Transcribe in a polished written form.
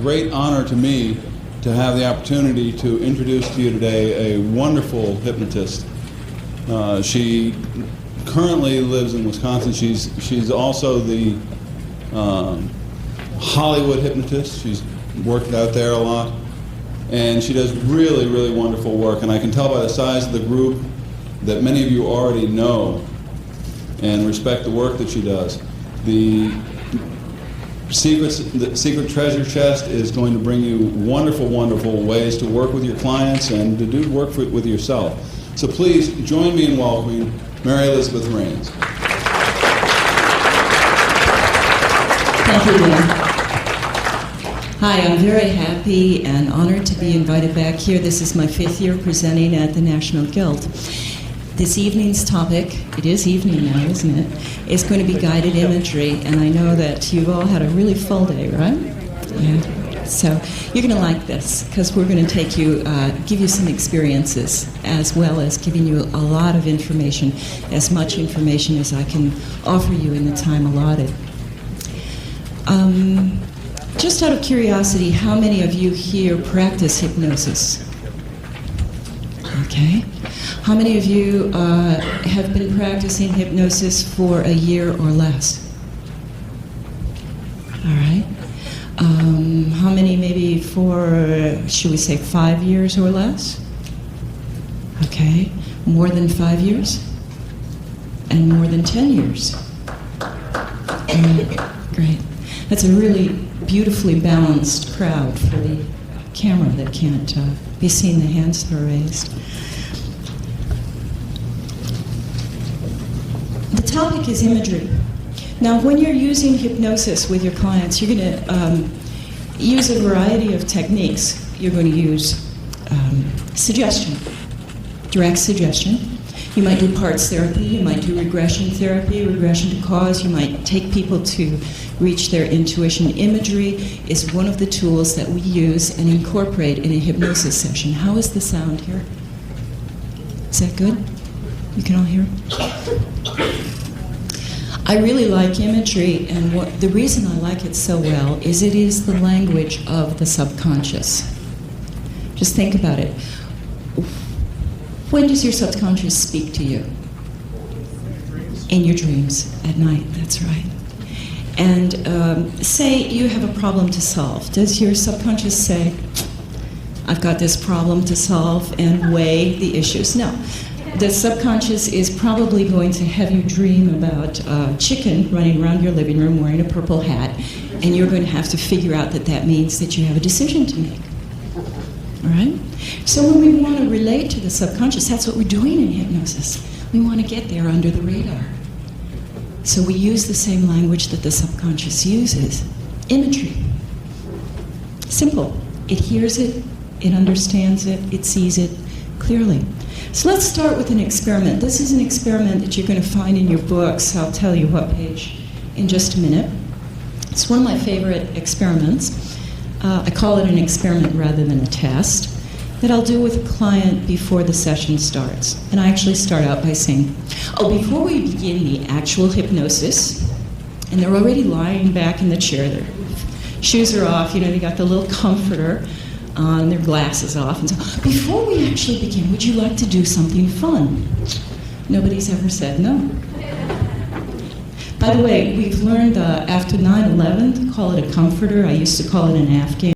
great honor to me to have the opportunity to introduce to you today a wonderful hypnotist. She currently lives in Wisconsin. She's also the Hollywood hypnotist. She's worked out there a lot. And she does really, really wonderful work. And I can tell by the size of the group that many of you already know and respect the work that she does. The Secret Treasure Chest is going to bring you wonderful, wonderful ways to work with your clients and to do work with yourself. So please join me in welcoming Mary Elizabeth Raines. Thank you, Dan. Hi, I'm very happy and honored to be invited back here. This is my 5th year presenting at the National Guild. This evening's topic, it is evening now, isn't it, is going to be guided imagery, and I know that you've all had a really full day, right? Yeah. So you're going to like this, because we're going to take you, give you some experiences, as well as giving you a lot of information, as much information as I can offer you in the time allotted. Just out of curiosity, how many of you here practice hypnosis? Okay. How many of you have been practicing hypnosis for a year or less? All right. How many maybe for, should we say, 5 years or less? Okay. More than 5 years? And more than 10 years? Great. That's a really beautifully balanced crowd for the camera that can't be seen, the hands that are raised. The topic is imagery. Now, when you're using hypnosis with your clients, you're going to use a variety of techniques. You're going to use suggestion, direct suggestion. You might do parts therapy, you might do regression therapy, regression to cause, you might take people to reach their intuition. Imagery is one of the tools that we use and incorporate in a hypnosis session. How is the sound here? Is that good? You can all hear? I really like imagery, and the reason I like it so well is it is the language of the subconscious. Just think about it. When does your subconscious speak to you? In your dreams, at night, that's right. And say you have a problem to solve. Does your subconscious say, I've got this problem to solve, and weigh the issues? No. The subconscious is probably going to have you dream about a chicken running around your living room wearing a purple hat, and you're going to have to figure out that that means that you have a decision to make. All right? So when we want to relate to the subconscious, that's what we're doing in hypnosis. We want to get there under the radar. So we use the same language that the subconscious uses. Imagery. Simple. It hears it, it understands it, it sees it clearly. So let's start with an experiment. This is an experiment that you're going to find in your books. I'll tell you what page in just a minute. It's one of my favorite experiments. I call it an experiment rather than a test, that I'll do with a client before the session starts. And I actually start out by saying, before we begin the actual hypnosis, and they're already lying back in the chair, their shoes are off, they got the little comforter on, their glasses off, and so, before we actually begin, would you like to do something fun? Nobody's ever said no. By the way, we've learned after 9/11 to call it a comforter. I used to call it an Afghan.